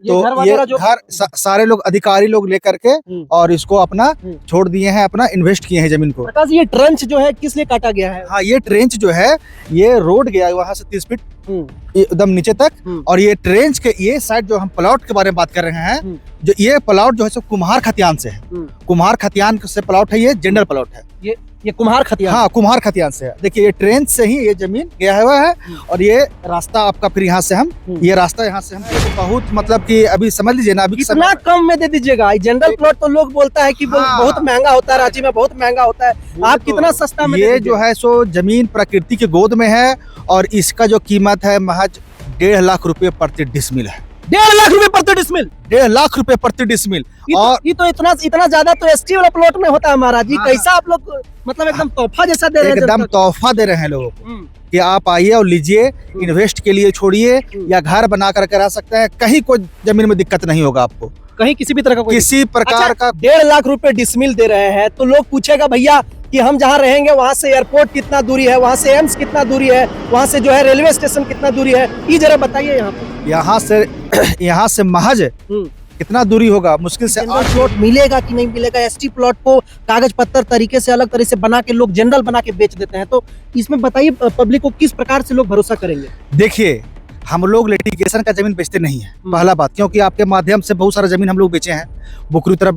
तो ये घर सारे लोग अधिकारी लोग लेकर के और इसको अपना छोड़ दिए हैं, अपना इन्वेस्ट किए हैं जमीन को। प्रकाश, ये ट्रंच जो है किस लिए काटा गया है? हाँ, ये ट्रेंच जो है ये रोड गया है वहां से 30 फीट एकदम नीचे तक, और ये ट्रेंच के ये साइड जो हम प्लॉट के बारे में बात कर रहे हैं, जो ये प्लॉट जो है सो कुम्हार खतियान से है। कुम्हार खतियान से प्लॉट है, ये जनरल प्लॉट है। ये कुम्हार खतियान? हाँ, कुम्हार खतियान से है। देखिए, ये ट्रेन से ही ये जमीन गया हुआ है, और ये रास्ता आपका फिर यहाँ से हम ये रास्ता यहाँ से हम बहुत मतलब कि अभी समझ लीजिए ना, अभी कितना कम में दे दीजिएगा। जनरल प्लॉट तो लोग बोलता है कि बहुत महंगा होता है, रांची में बहुत महंगा होता है, आप कितना सस्ता में? ये जो है सो जमीन प्रकृति के गोद में है, और इसका जो कीमत है महज 1.5 लाख रुपए प्रति डिसमिल है। 1.5 लाख रुपए प्रति डिसमिल? 1.5 लाख रुपए प्रति डिसमिल। और ये तो इतना ज्यादा तो एसटी वाला प्लॉट में होता है महाराज जी। कैसा आप लोग मतलब एकदम तोहफा जैसा दे रहे हैं? एकदम तोहफा दे रहे हैं लोगों को कि आप आइए और लीजिए, इन्वेस्ट के लिए छोड़िए, या घर बना करके रह सकते हैं, कहीं कोई जमीन में दिक्कत नहीं होगा आपको, कहीं किसी भी तरह का किसी प्रकार का। 1.5 लाख रुपए डिसमिल दे रहे हैं तो लोग पूछेगा भैया कि हम जहाँ रहेंगे वहाँ से एयरपोर्ट कितना दूरी है, वहाँ से एम्स कितना दूरी है, वहाँ से जो है रेलवे स्टेशन कितना दूरी है, ये जरा बताइए। यहाँ से महज कितना दूरी होगा? मुश्किल से 8 प्लॉट मिलेगा कि नहीं मिलेगा? एसटी प्लॉट को कागज पत्तर तरीके से अलग तरह से बना के लोग जनरल बना के बेच देते हैं, तो इसमें बताइए पब्लिक को किस प्रकार से लोग भरोसा करेंगे? देखिए, हम लोग लिटिगेशन का जमीन बेचते नहीं है, पहला बात, क्योंकि आपके माध्यम से बहुत सारा जमीन हम लोग बेचे हैं, बुकरी तरफ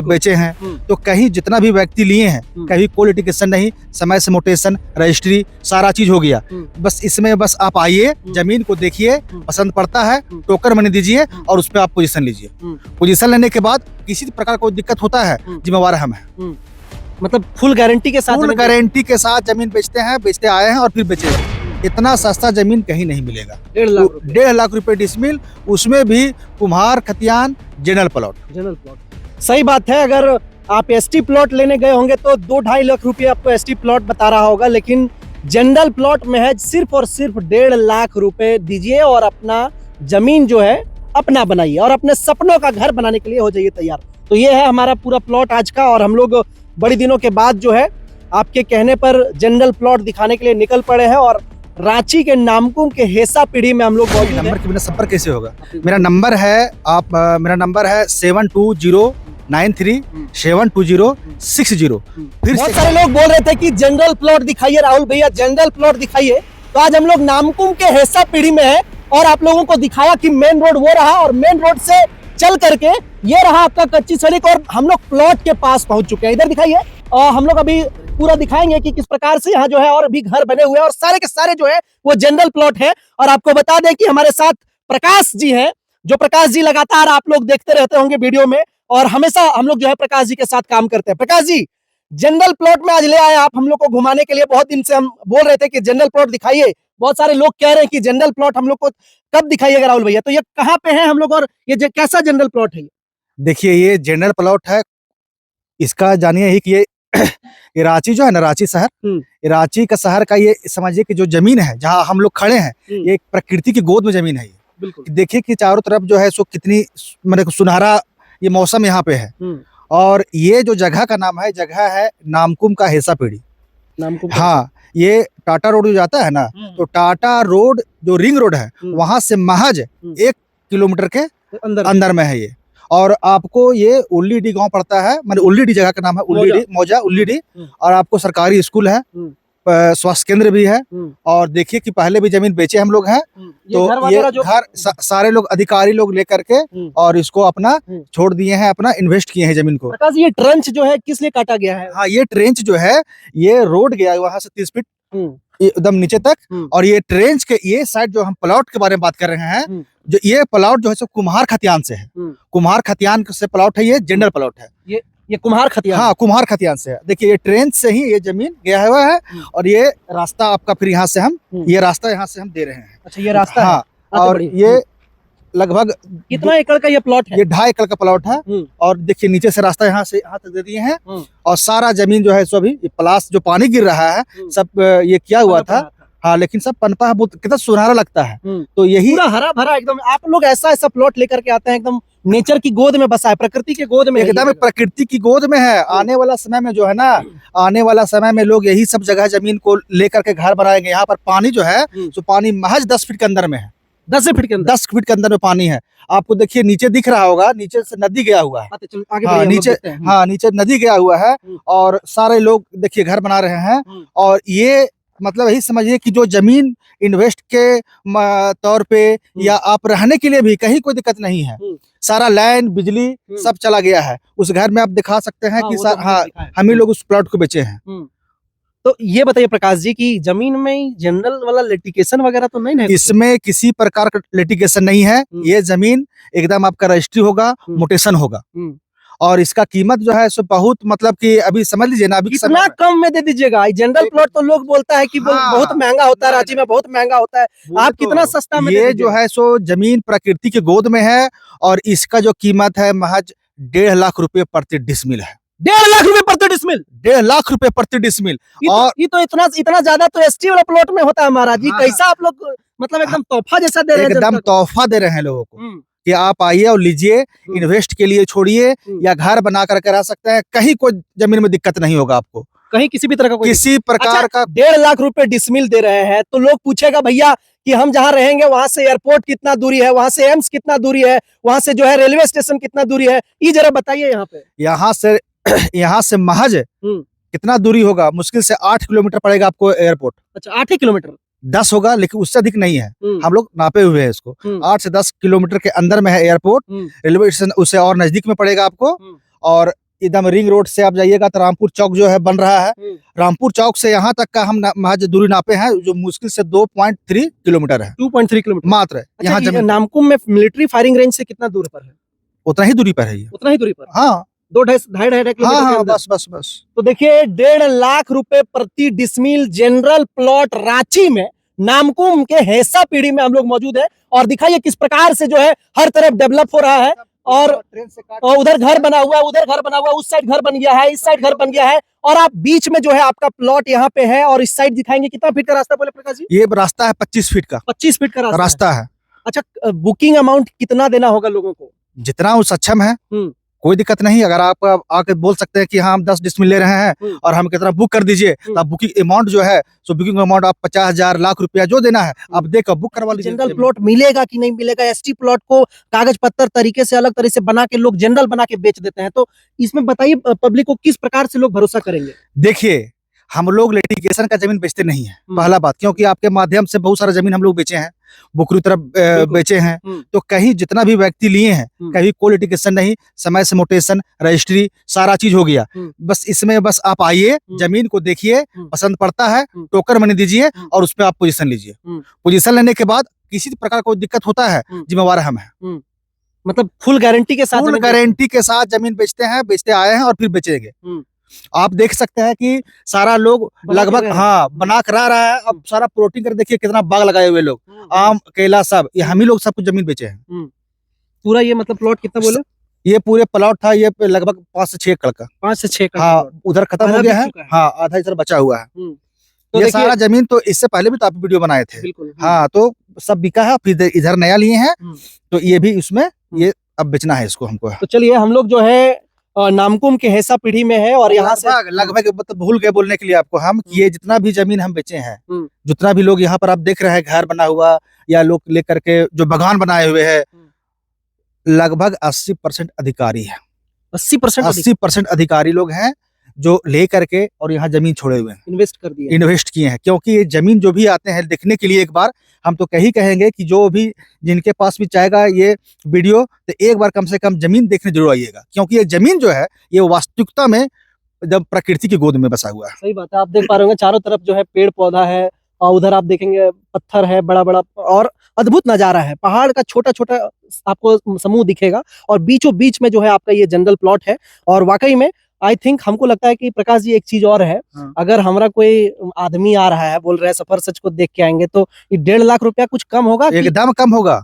बेचे हैं, तो कहीं जितना भी व्यक्ति लिए हैं कहीं कोई लिटिगेशन नहीं, समय से मोटेशन रजिस्ट्री सारा चीज हो गया। बस इसमें बस आप आइए, जमीन को देखिए, पसंद पड़ता है टोकन मनी दीजिए और उस पर आप पोजीशन लीजिए। पोजीशन लेने के बाद किसी प्रकार कोई दिक्कत होता है, जिम्मेवार हम हैं। मतलब फुल गारंटी के साथ? फुल गारंटी के साथ जमीन बेचते आए हैं और फिर बेचे। इतना सस्ता जमीन कहीं नहीं मिलेगा। 1.5 लाख रुपए डिसमिल, उसमें भी कुम्हार खतियान जनरल प्लॉट। सही बात है। अगर आप एसटी प्लॉट लेने गए होंगे तो 2-2.5 लाख रुपए आपको एसटी प्लॉट बता रहा होगा, लेकिन जनरल प्लॉट में है सिर्फ और सिर्फ 1.5 लाख रुपए दीजिए और अपना जमीन जो है अपना बनाइए और अपने सपनों का घर बनाने के लिए हो जाइए तैयार। तो ये है हमारा पूरा प्लॉट आज का, और हम लोग बड़ी दिनों के बाद जो है आपके कहने पर जनरल प्लॉट दिखाने के लिए निकल पड़े हैं, और रांची के नामकुम के हेसा पीढ़ी में हम लोग मौजूद हैं। नंबर के बिना संपर्क कैसे होगा? मेरा नंबर है मेरा नंबर है 7209372060। फिर बहुत सारे लोग बोल रहे थे कि जनरल प्लॉट दिखाइए राहुल भैया, जनरल प्लॉट दिखाइए, तो आज हम लोग नामकुम के हेसा पीढ़ी में है और आप लोगों को दिखाया कि मेन रोड वो रहा, और मेन रोड से चल करके ये रहा आपका कच्ची सड़क, और हम लोग प्लॉट के पास पहुंच चुके हैं। इधर दिखाइए, और हम लोग अभी पूरा दिखाएंगे कि किस प्रकार से यहाँ जो है और भी घर बने हुए हैं, और सारे के सारे जो है वो जनरल प्लॉट है। और आपको बता दें कि हमारे साथ प्रकाश जी हैं, जो प्रकाश जी लगातार आप लोग देखते रहते होंगे वीडियो में, और हमेशा हम लोग जो है प्रकाश जी के साथ काम करते हैं। प्रकाश जी, जनरल प्लॉट में आज ले आए आप हम लोग को घुमाने के लिए। बहुत दिन से हम बोल रहे थे कि जनरल प्लॉट दिखाइए, बहुत सारे लोग कह रहे हैं कि जनरल प्लॉट हम लोग को कब दिखाइएगा राहुल भैया, तो ये कहाँ पे है हम लोग, और ये कैसा जनरल प्लॉट है? देखिए, ये जनरल प्लॉट है, इसका जानिए ही कि ये रांची जो है ना, रांची शहर, रांची का शहर का ये समझिए कि जो जमीन है जहाँ हम लोग खड़े हैं, ये एक प्रकृति की गोद में जमीन है। ये देखिए कि चारों तरफ जो है सो कितनी मतलब सुनहरा ये मौसम यहाँ पे है, और ये जो जगह का नाम है, जगह है नामकुम का हेसा पीढ़ी। हाँ, ये टाटा रोड जो जाता है ना, तो टाटा रोड जो रिंग रोड है वहां से महज 1 किलोमीटर के अंदर में है ये। और आपको ये उल्लीडी गांव पड़ता है, मतलब उल्लीडी जगह का नाम है, उल्लीडी मौजा उल्लीडी, और आपको सरकारी स्कूल है, स्वास्थ्य केंद्र भी है। और देखिए कि पहले भी जमीन बेचे हम लोग हैं, तो ये घर सारे लोग अधिकारी लोग लेकर के और इसको अपना छोड़ दिए हैं, अपना इन्वेस्ट किए हैं जमीन को। प्रकाश, ये ट्रंच जो है किस लिए काटा गया है? हाँ, ये ट्रेंच जो है ये रोड गया है वहां से 30 फीट एकदम नीचे तक, और ये ट्रेंच के ये साइड जो हम प्लॉट के बारे में बात कर रहे हैं, जो ये प्लॉट जो है सो कुम्हार खतियान से है। कुम्हार खतियान से प्लॉट है, ये जनरल प्लॉट है। ये कुम्हार खतियान? हाँ, कुम्हार खतियान से है। देखिए, ये ट्रेन से ही ये जमीन गया हुआ है, और ये रास्ता आपका फिर यहाँ से हम ये रास्ता यहाँ से हम दे रहे हैं। अच्छा, ये रास्ता? हाँ, और ये लगभग कितना एकड़ का ये प्लॉट है? ये 2.5 एकड़ का प्लॉट है, और देखिए नीचे से रास्ता यहाँ से यहाँ तक दे दिए हैं, और सारा जमीन जो है सो अभी प्लास जो पानी गिर रहा है सब ये किया हुआ था। हाँ, लेकिन सब पनपा है, बहुत कितना सुनहरा लगता है। तो यही पूरा हरा भरा एकदम। आप लोग ऐसा प्लॉट लेकर के आते हैं, एकदम नेचर की गोद में बसा है, प्रकृति के गोद में, एकदम प्रकृति की गोद में है। आने वाला समय में जो है ना, आने वाला समय में लोग यही सब जगह जमीन को लेकर के घर बनाएंगे। यहाँ पर पानी जो है तो पानी महज 10 फीट के अंदर में है। 10 फीट के अंदर 10 फीट के अंदर में पानी है। आपको देखिए नीचे दिख रहा होगा, नीचे से नदी गया हुआ है। आते चलो आगे हाँ बढ़िए, हम लोग नीचे, देखते हैं। हाँ नीचे नदी गया हुआ है और सारे लोग देखिए घर बना रहे हैं। और ये मतलब यही समझिए कि जो जमीन इन्वेस्ट के तौर पे या आप रहने के लिए भी कहीं कोई दिक्कत नहीं है। सारा लाइन बिजली सब चला गया है। उस घर में आप दिखा सकते हैं कि हम ही लोग उस प्लॉट को बेचे हैं। तो ये बताइए प्रकाश जी की जमीन में जनरल वाला लिटिगेशन वगैरह तो नहीं है? इसमें किसी प्रकार का लिटिगेशन नहीं है। ये जमीन एकदम आपका रजिस्ट्री होगा, मोटेशन होगा और इसका कीमत जो है सो बहुत मतलब कि अभी समझ लीजिए ना, अभी कितना कम में दे दीजिएगा। जनरल प्लॉट तो लोग बोलता है कि बहुत महंगा होता है, रांची में बहुत महंगा होता है, आप कितना सस्ता में? ये जो है सो जमीन प्रकृति की गोद में है और इसका जो कीमत है महज 1.5 लाख रुपए प्रति डिसमिल है। 1.5 लाख रुपए प्रति डिसमिल? 1.5 लाख रुपए प्रति डिसमिल। और ये तो इतना ज्यादा तो एसटी वाला प्लॉट में होता है महाराज जी। कैसा आप लोग मतलब एकदम तोहफा जैसा दे रहे हैं? एकदम तोहफा दे रहे हैं लोगों को कि आप आइए और लीजिए, इन्वेस्ट के लिए छोड़िए या घर बना करके रह सकते हैं। कहीं कोई जमीन में दिक्कत नहीं होगा आपको, कहीं किसी भी तरह का किसी प्रकार का। 1.5 लाख रुपए डिसमिल दे रहे हैं तो लोग पूछेगा भैया कि हम जहाँ रहेंगे वहां से एयरपोर्ट कितना दूरी है, वहां से एम्स कितना दूरी है, वहां से जो है रेलवे स्टेशन कितना दूरी है, ये जरा बताइए। यहाँ से महज कितना दूरी होगा? मुश्किल से 8 किलोमीटर पड़ेगा आपको एयरपोर्ट। अच्छा 8 ही किलोमीटर? 10 होगा लेकिन उससे अधिक नहीं है। हम लोग नापे हुए हैं इसको। 8 से 10 किलोमीटर के अंदर में है एयरपोर्ट। रेलवे स्टेशन उससे और नजदीक में पड़ेगा आपको। और एकदम रिंग रोड से आप जाइएगा तो रामपुर चौक जो है बन रहा है। रामपुर चौक से यहाँ तक का हम महज दूरी नापे हैं जो मुश्किल से 2.3 किलोमीटर है। 2.3 किलोमीटर मात्र। अच्छा, यहाँ जमीन नामकुम में मिलिट्री फायरिंग रेंज से कितना दूर पर है? उतना ही दूरी पर है ये। उतना ही दूरी पर? हाँ 2-2.5 किलोमीटर। हाँ बस। तो देखिए 1.5 लाख रुपए प्रति डिसमिल जनरल प्लॉट रांची में नामकुम के हेसा पीढ़ी में हम लोग मौजूद है। और दिखाइए किस प्रकार से जो है हर तरफ डेवलप हो रहा है। और उधर घर बना हुआ है, उधर घर बना हुआ है, उस साइड घर बन गया है, इस साइड घर बन गया है और आप बीच में जो है आपका प्लॉट यहाँ पे है। और इस साइड दिखाएंगे कितना फीट का रास्ता बोले प्रकाश जी? ये रास्ता है 25 फीट का। 25 फीट का रास्ता है। अच्छा बुकिंग अमाउंट कितना देना होगा लोगों को? जितना वो सक्षम है कोई दिक्कत नहीं। अगर आप आके बोल सकते हैं कि हाँ हम 10 डिसमिल ले रहे हैं और हम कितना बुक कर दीजिए तो आप बुकिंग अमाउंट जो है सो बुकिंग अमाउंट आप 50,000 लाख रुपया जो देना है आप देकर बुक करवा लीजिए। जनरल प्लॉट मिलेगा कि नहीं मिलेगा? एसटी प्लॉट को कागज पत्तर तरीके से अलग तरह से बना के लोग जनरल बना के बेच देते हैं। तो इसमें बताइए पब्लिक को किस प्रकार से लोग भरोसा करेंगे? देखिए हम लोग लिटिगेशन का जमीन बेचते नहीं है पहला बात, क्योंकि आपके माध्यम से बहुत सारा जमीन हम लोग बेचे हैं, बुकरी तरफ बेचे हैं। तो कहीं जितना भी व्यक्ति लिए हैं कहीं कोई लिटिगेशन नहीं, समय से मोटेशन रजिस्ट्री सारा चीज हो गया। बस इसमें बस आप आइए, जमीन को देखिए, पसंद पड़ता है टोकन मनी दीजिए और उस पर आप पोजीशन लीजिए। पोजीशन लेने के बाद किसी प्रकार कोई दिक्कत होता है जिम्मेवार हम हैं। मतलब फुल गारंटी के साथ? फुल गारंटी के साथ जमीन बेचते हैं, बेचते आए हैं और फिर बेचेंगे। आप देख सकते हैं कि सारा लोग लगभग बना करा रहा है। अब सारा प्लॉटिंग कर देखिए कितना बाग लगाए हुए लोग, आम केला सब, ये हम ही लोग सब कुछ जमीन बेचे हैं पूरा। ये मतलब प्लॉट कितना बोले? ये पूरे प्लॉट था ये लगभग 5 से 6 एकड़ का। 5 से 6 एकड़? हाँ उधर खत्म हो गया है। हाँ आधा इधर बचा हुआ है। तो ये सारा जमीन तो इससे पहले भी तो आप वीडियो बनाए थे। हाँ तो सब बिका है, फिर इधर नया लिए हैं तो ये भी इसमें ये अब बेचना है इसको हमको। तो चलिए हम लोग जो है नामकुम के हेसा पीढ़ी में है और यहाँ से लगभग मतलब भूल गए बोलने के लिए आपको हम कि ये जितना भी जमीन हम बेचे हैं, जितना भी लोग यहाँ पर आप देख रहे हैं घर बना हुआ या लोग लेकर के जो बागान बनाए हुए हैं, लगभग 80% अधिकारी है। 80% अधिकारी लोग हैं जो ले करके और यहाँ जमीन छोड़े हुए हैं, इन्वेस्ट किए हैं। क्योंकि ये जमीन जो भी आते हैं देखने के लिए, एक बार हम तो कहीं कहेंगे कि जो भी जिनके पास भी चाहेगा ये वीडियो तो एक बार कम से कम जमीन देखने जरूर आइएगा, क्योंकि ये जमीन जो है ये वास्तविकता में जब प्रकृति की गोद में बसा हुआ है। सही बात है। आप देख पा रहे होंगे चारों तरफ जो है पेड़ पौधा है और उधर आप देखेंगे पत्थर है बड़ा बड़ा और अद्भुत नजारा है। पहाड़ का छोटा छोटा आपको समूह दिखेगा और बीचों बीच में जो है आपका ये जंगल प्लॉट है। और वाकई में आई थिंक हमको लगता है कि प्रकाश जी एक चीज और है, अगर हमारा कोई आदमी आ रहा है बोल रहा है सफर सच को देख के आएंगे तो ये 1.5 लाख रुपया कुछ कम होगा? एकदम कम होगा,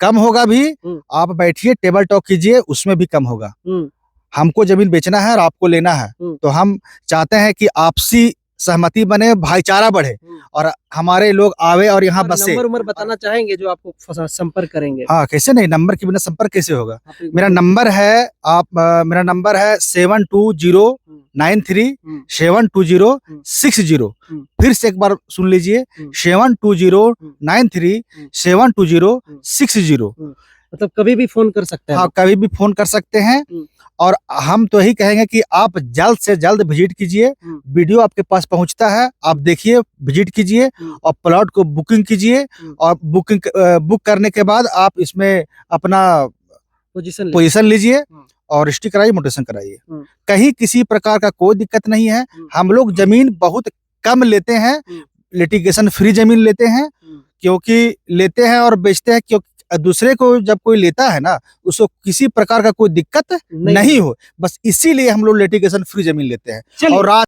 कम होगा भी। आप बैठिए टेबल टॉक कीजिए, उसमें भी कम होगा। हमको जमीन बेचना है और आपको लेना है तो हम चाहते हैं कि आपसी सहमति बने, भाईचारा बढ़े और हमारे लोग आवे और यहाँ और बसे। नंबर उम्र बताना चाहेंगे जो आपको संपर्क करेंगे? हाँ, कैसे नहीं, नंबर के बिना संपर्क कैसे होगा। आप एक मेरा बार- नंबर है मेरा नंबर है 7209372060। फिर से एक बार सुन लीजिए, 7209372060। मतलब कभी भी फोन कर सकते हैं हाँ, आप। कभी भी फोन कर सकते हैं। और हम तो यही कहेंगे कि आप जल्द से जल्द विजिट कीजिए। वीडियो आपके पास पहुंचता है, आप देखिए, विजिट कीजिए और प्लॉट को बुकिंग कीजिए। और बुक करने के बाद आप इसमें अपना पोजीशन लीजिए और रजिस्ट्री कराइए, म्यूटेशन कराइए। कहीं किसी प्रकार का कोई दिक्कत नहीं है। हम लोग जमीन बहुत कम लेते हैं, लिटिगेशन फ्री जमीन लेते हैं, क्योंकि लेते हैं और बेचते हैं, क्योंकि दूसरे को जब कोई लेता है ना, उसको किसी प्रकार का कोई दिक्कत नहीं हो, बस इसीलिए हम लोग लिटिगेशन फ्री जमीन लेते हैं। चलिए। और रात